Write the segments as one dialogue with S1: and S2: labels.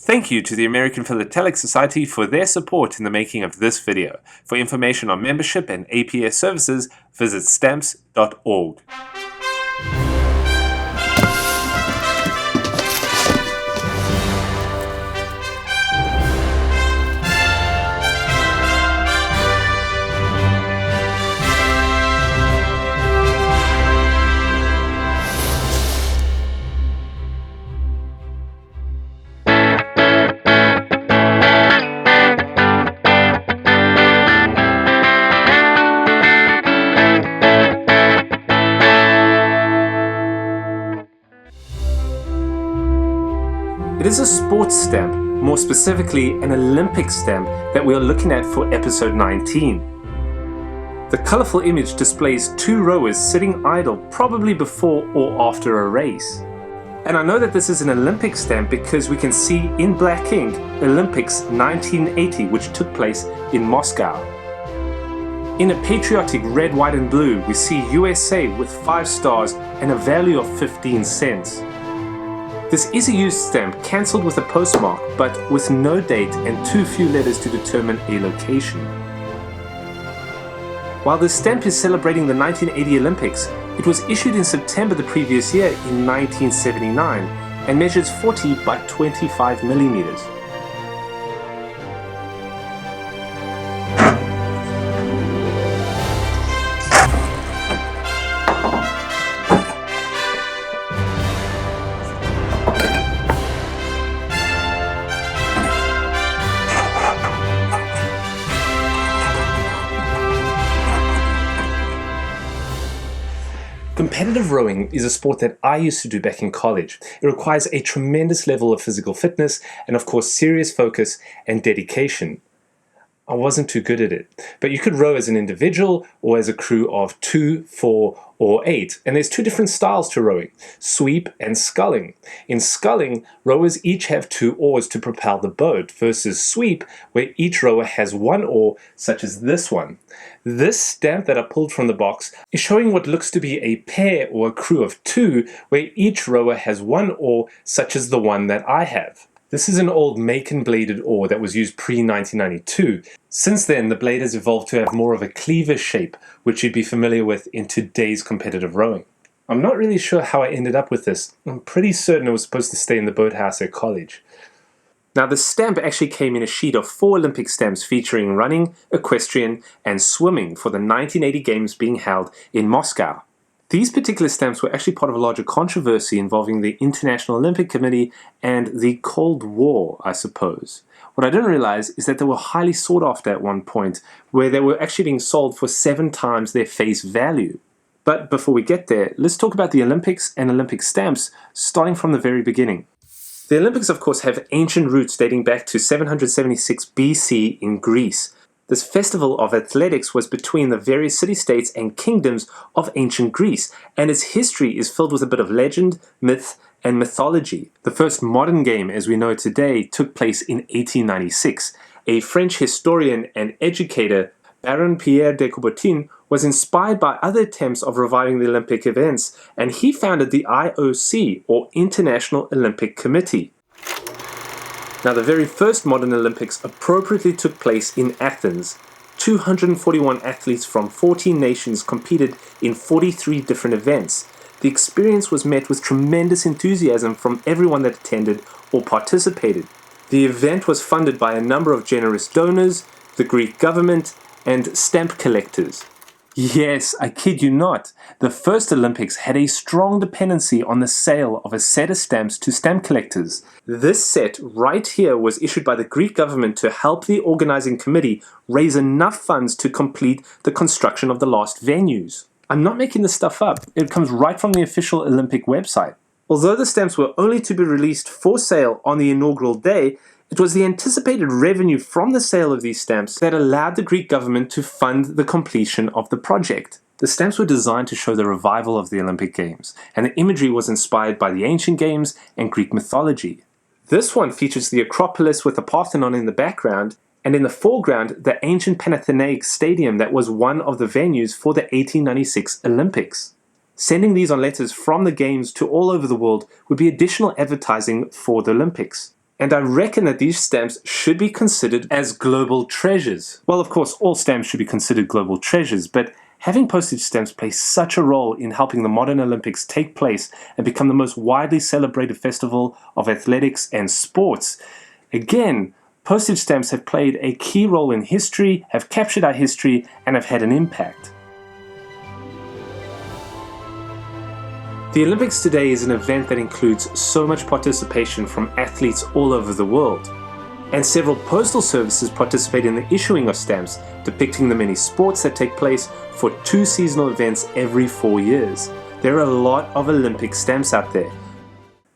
S1: Thank you to the American Philatelic Society for their support in the making of this video. For information on membership and APS services, visit stamps.org. It is a sports stamp, more specifically an Olympic stamp, that we are looking at for episode 19. The colorful image displays two rowers sitting idle, probably before or after a race. And I know that this is an Olympic stamp because we can see in black ink Olympics 1980, which took place in Moscow. In a patriotic red, white and blue, we see USA with 5 stars and a value of 15 cents. This is a used stamp, cancelled with a postmark, but with no date and too few letters to determine a location. While this stamp is celebrating the 1980 Olympics, it was issued in September the previous year in 1979 and measures 40 by 25 millimeters. Competitive rowing is a sport that I used to do back in college. It requires a tremendous level of physical fitness and of course serious focus and dedication. I wasn't too good at it, but you could row as an individual or as a crew of 2, 4, or 8. And there's 2 different styles to rowing, sweep and sculling. In sculling, rowers each have 2 oars to propel the boat versus sweep, where each rower has 1 oar, such as this one. This stamp that I pulled from the box is showing what looks to be a pair or a crew of 2, where each rower has 1 oar, such as the one that I have. This is an old Macon bladed oar that was used pre-1992. Since then, the blade has evolved to have more of a cleaver shape, which you'd be familiar with in today's competitive rowing. I'm not really sure how I ended up with this. I'm pretty certain it was supposed to stay in the boathouse at college. Now, the stamp actually came in a sheet of 4 Olympic stamps featuring running, equestrian, and swimming for the 1980 Games being held in Moscow. These particular stamps were actually part of a larger controversy involving the International Olympic Committee and the Cold War, I suppose. What I didn't realize is that they were highly sought after at one point, where they were actually being sold for 7 times their face value. But before we get there, let's talk about the Olympics and Olympic stamps, starting from the very beginning. The Olympics, of course, have ancient roots dating back to 776 BC in Greece. This festival of athletics was between the various city-states and kingdoms of ancient Greece, and its history is filled with a bit of legend, myth, and mythology. The first modern game, as we know it today, took place in 1896. A French historian and educator, Baron Pierre de Coubertin, was inspired by other attempts of reviving the Olympic events, and he founded the IOC, or International Olympic Committee. Now, the very first modern Olympics appropriately took place in Athens. 241 athletes from 14 nations competed in 43 different events. The experience was met with tremendous enthusiasm from everyone that attended or participated. The event was funded by a number of generous donors, the Greek government, and stamp collectors. Yes, I kid you not. The first Olympics had a strong dependency on the sale of a set of stamps to stamp collectors. This set right here was issued by the Greek government to help the organizing committee raise enough funds to complete the construction of the last venues. I'm not making this stuff up. It comes right from the official Olympic website. Although the stamps were only to be released for sale on the inaugural day, it was the anticipated revenue from the sale of these stamps that allowed the Greek government to fund the completion of the project. The stamps were designed to show the revival of the Olympic Games, and the imagery was inspired by the ancient games and Greek mythology. This one features the Acropolis with the Parthenon in the background, and in the foreground, the ancient Panathenaic Stadium that was one of the venues for the 1896 Olympics. Sending these on letters from the Games to all over the world would be additional advertising for the Olympics. And I reckon that these stamps should be considered as global treasures. Well, of course, all stamps should be considered global treasures, but having postage stamps play such a role in helping the modern Olympics take place and become the most widely celebrated festival of athletics and sports. Again, postage stamps have played a key role in history, have captured our history, and have had an impact. The Olympics today is an event that includes so much participation from athletes all over the world. And several postal services participate in the issuing of stamps depicting the many sports that take place for 2 seasonal events every 4 years. There are a lot of Olympic stamps out there.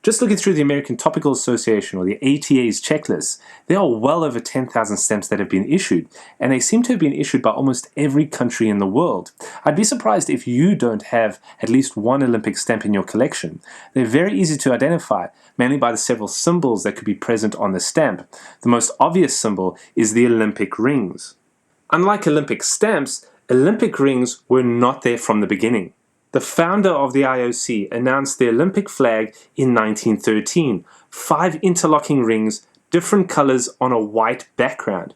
S1: Just looking through the American Topical Association or the ATA's checklists, there are well over 10,000 stamps that have been issued, and they seem to have been issued by almost every country in the world. I'd be surprised if you don't have at least one Olympic stamp in your collection. They're very easy to identify, mainly by the several symbols that could be present on the stamp. The most obvious symbol is the Olympic rings. Unlike Olympic stamps, Olympic rings were not there from the beginning. The founder of the IOC announced the Olympic flag in 1913, 5 interlocking rings, different colors on a white background.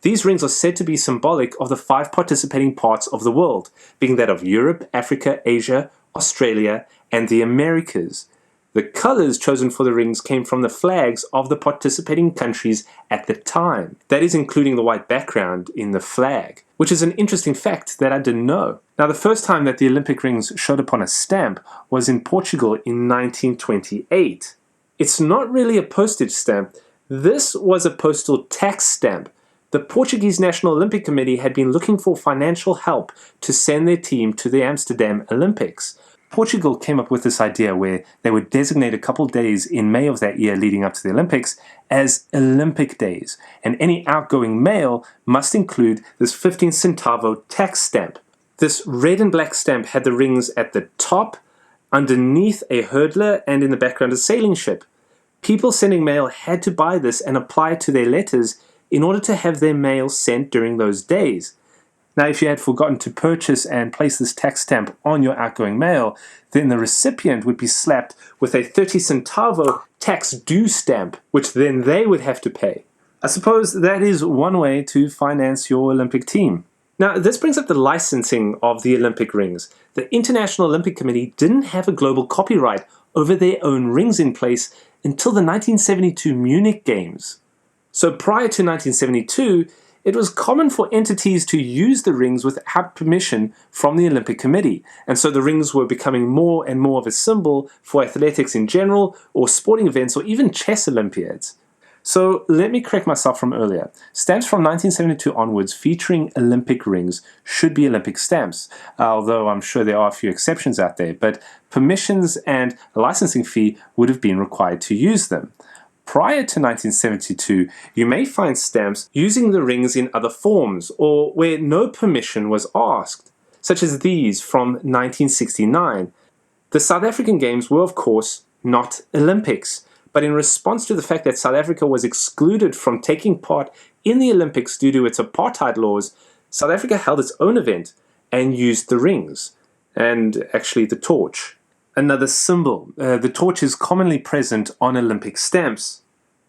S1: These rings are said to be symbolic of the 5 participating parts of the world, being that of Europe, Africa, Asia, Australia, and the Americas. The colors chosen for the rings came from the flags of the participating countries at the time. That is including the white background in the flag, which is an interesting fact that I didn't know. Now, the first time that the Olympic rings showed up on a stamp was in Portugal in 1928. It's not really a postage stamp. This was a postal tax stamp. The Portuguese National Olympic Committee had been looking for financial help to send their team to the Amsterdam Olympics. Portugal came up with this idea where they would designate a couple days in May of that year leading up to the Olympics as Olympic days, and any outgoing mail must include this 15 centavo tax stamp. This red and black stamp had the rings at the top, underneath a hurdler, and in the background a sailing ship. People sending mail had to buy this and apply it to their letters in order to have their mail sent during those days. Now, if you had forgotten to purchase and place this tax stamp on your outgoing mail, then the recipient would be slapped with a 30 centavo tax due stamp, which then they would have to pay. I suppose that is one way to finance your Olympic team. Now, this brings up the licensing of the Olympic rings. The International Olympic Committee didn't have a global copyright over their own rings in place until the 1972 Munich Games. So prior to 1972, it was common for entities to use the rings without permission from the Olympic Committee, and so the rings were becoming more and more of a symbol for athletics in general, or sporting events, or even chess Olympiads. So let me correct myself from earlier. Stamps from 1972 onwards featuring Olympic rings should be Olympic stamps, although I'm sure there are a few exceptions out there, but permissions and a licensing fee would have been required to use them. Prior to 1972, you may find stamps using the rings in other forms or where no permission was asked, such as these from 1969. The South African Games were, of course, not Olympics, but in response to the fact that South Africa was excluded from taking part in the Olympics due to its apartheid laws, South Africa held its own event and used the rings, and actually the torch. Another symbol, the torch is commonly present on Olympic stamps.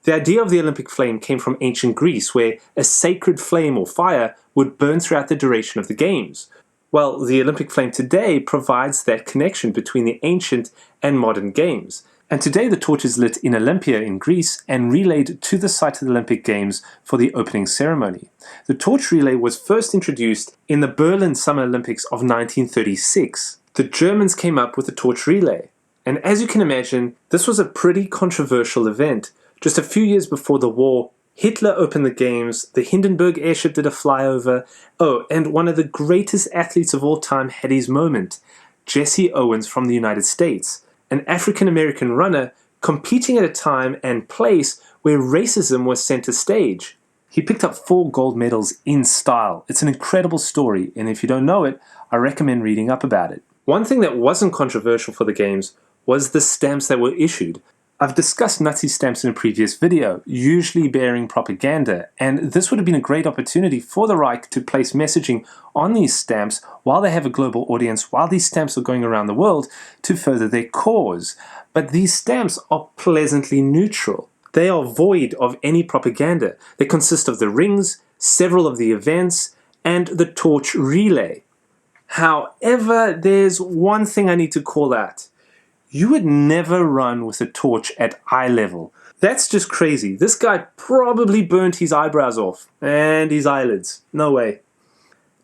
S1: The idea of the Olympic flame came from ancient Greece, where a sacred flame or fire would burn throughout the duration of the games. Well, the Olympic flame today provides that connection between the ancient and modern games. And today the torch is lit in Olympia in Greece and relayed to the site of the Olympic Games for the opening ceremony. The torch relay was first introduced in the Berlin Summer Olympics of 1936. The Germans came up with the torch relay. And as you can imagine, this was a pretty controversial event. Just a few years before the war, Hitler opened the games, the Hindenburg airship did a flyover. Oh, and one of the greatest athletes of all time had his moment. Jesse Owens from the United States, an African-American runner competing at a time and place where racism was center stage. He picked up 4 gold medals in style. It's an incredible story, and if you don't know it, I recommend reading up about it. One thing that wasn't controversial for the games was the stamps that were issued. I've discussed Nazi stamps in a previous video, usually bearing propaganda, and this would have been a great opportunity for the Reich to place messaging on these stamps while they have a global audience, while these stamps are going around the world to further their cause. But these stamps are pleasantly neutral. They are void of any propaganda. They consist of the rings, several of the events, and the torch relay. However, there's one thing I need to call out. You would never run with a torch at eye level. That's just crazy. This guy probably burnt his eyebrows off and his eyelids. No way.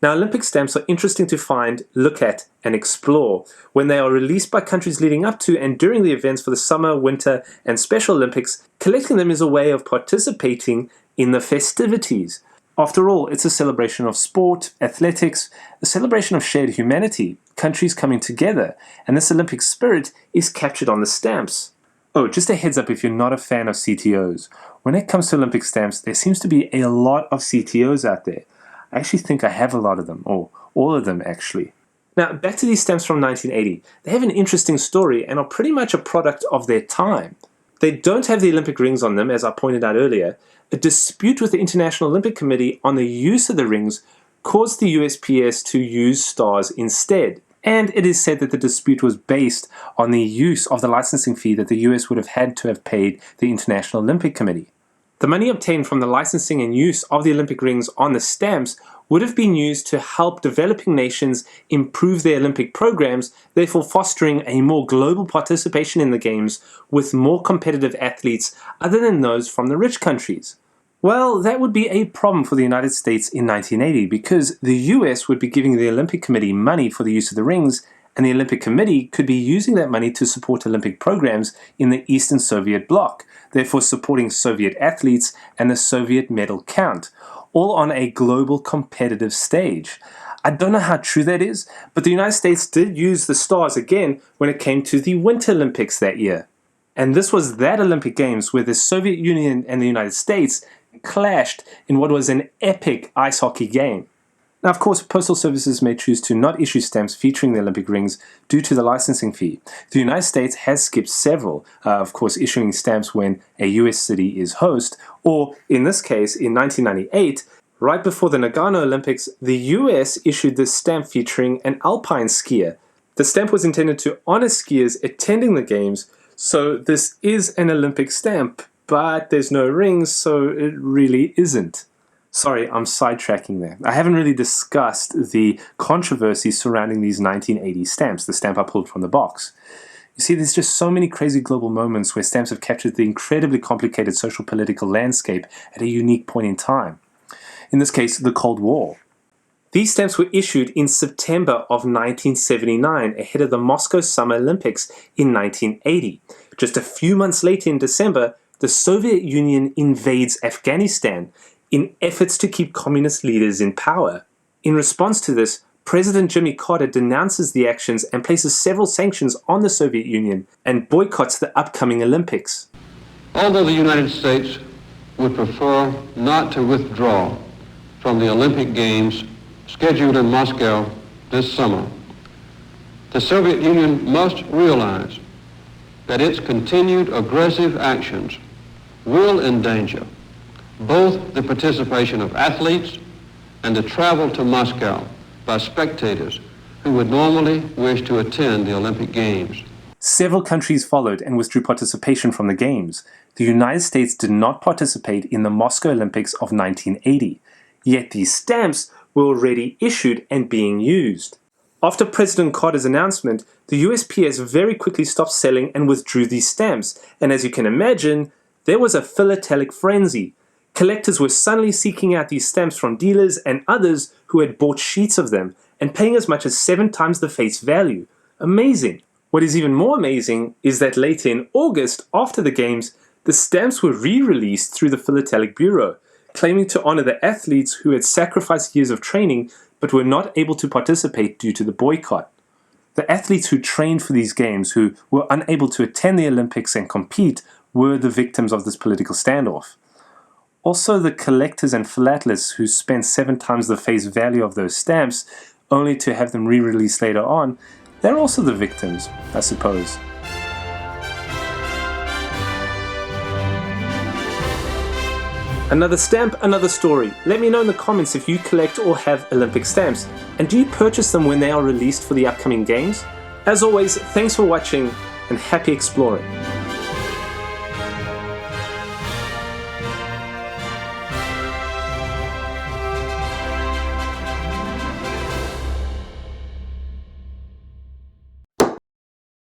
S1: Now, Olympic stamps are interesting to find, look at, and explore when they are released by countries leading up to and during the events for the Summer, Winter, and Special Olympics. Collecting them is a way of participating in the festivities. After all, it's a celebration of sport, athletics, a celebration of shared humanity, countries coming together, and this Olympic spirit is captured on the stamps. Oh, just a heads up if you're not a fan of CTOs. When it comes to Olympic stamps, there seems to be a lot of CTOs out there. I actually think I have a lot of them, or all of them actually. Now, back to these stamps from 1980. They have an interesting story and are pretty much a product of their time. They don't have the Olympic rings on them, as I pointed out earlier. A dispute with the International Olympic Committee on the use of the rings caused the USPS to use stars instead. And it is said that the dispute was based on the use of the licensing fee that the US would have had to have paid the International Olympic Committee. The money obtained from the licensing and use of the Olympic rings on the stamps would have been used to help developing nations improve their Olympic programs, therefore fostering a more global participation in the Games with more competitive athletes other than those from the rich countries. Well, that would be a problem for the United States in 1980 because the US would be giving the Olympic Committee money for the use of the rings, and the Olympic Committee could be using that money to support Olympic programs in the Eastern Soviet bloc, therefore supporting Soviet athletes and the Soviet medal count, all on a global competitive stage. I don't know how true that is, but the United States did use the stars again when it came to the Winter Olympics that year. And this was that Olympic Games where the Soviet Union and the United States clashed in what was an epic ice hockey game. Now, of course, postal services may choose to not issue stamps featuring the Olympic rings due to the licensing fee. The United States has skipped several, of course, issuing stamps when a US city is host, or in this case, in 1998, right before the Nagano Olympics, the US issued this stamp featuring an alpine skier. The stamp was intended to honor skiers attending the Games, so this is an Olympic stamp, but there's no rings, so it really isn't. Sorry, I'm sidetracking there. I haven't really discussed the controversy surrounding these 1980 stamps, the stamp I pulled from the box. You see, there's just so many crazy global moments where stamps have captured the incredibly complicated social political landscape at a unique point in time. In this case, the Cold War. These stamps were issued in September of 1979, ahead of the Moscow Summer Olympics in 1980. Just a few months later in December, the Soviet Union invades Afghanistan in efforts to keep communist leaders in power. In response to this, President Jimmy Carter denounces the actions and places several sanctions on the Soviet Union and boycotts the upcoming Olympics.
S2: Although the United States would prefer not to withdraw from the Olympic Games scheduled in Moscow this summer, the Soviet Union must realize that its continued aggressive actions will endanger both the participation of athletes and the travel to Moscow by spectators who would normally wish to attend the Olympic Games.
S1: Several countries followed and withdrew participation from the Games. The United States did not participate in the Moscow Olympics of 1980, yet these stamps were already issued and being used. After President Carter's announcement, the USPS very quickly stopped selling and withdrew these stamps, and as you can imagine, there was a philatelic frenzy. Collectors were suddenly seeking out these stamps from dealers and others who had bought sheets of them and paying as much as 7 times the face value. Amazing! What is even more amazing is that later in August, after the Games, the stamps were re-released through the Philatelic Bureau, claiming to honor the athletes who had sacrificed years of training but were not able to participate due to the boycott. The athletes who trained for these Games, who were unable to attend the Olympics and compete, were the victims of this political standoff. Also, the collectors and philatelists who spent 7 times the face value of those stamps, only to have them re-released later on, they're also the victims, I suppose. Another stamp, another story. Let me know in the comments if you collect or have Olympic stamps, and do you purchase them when they are released for the upcoming Games? As always, thanks for watching and happy exploring.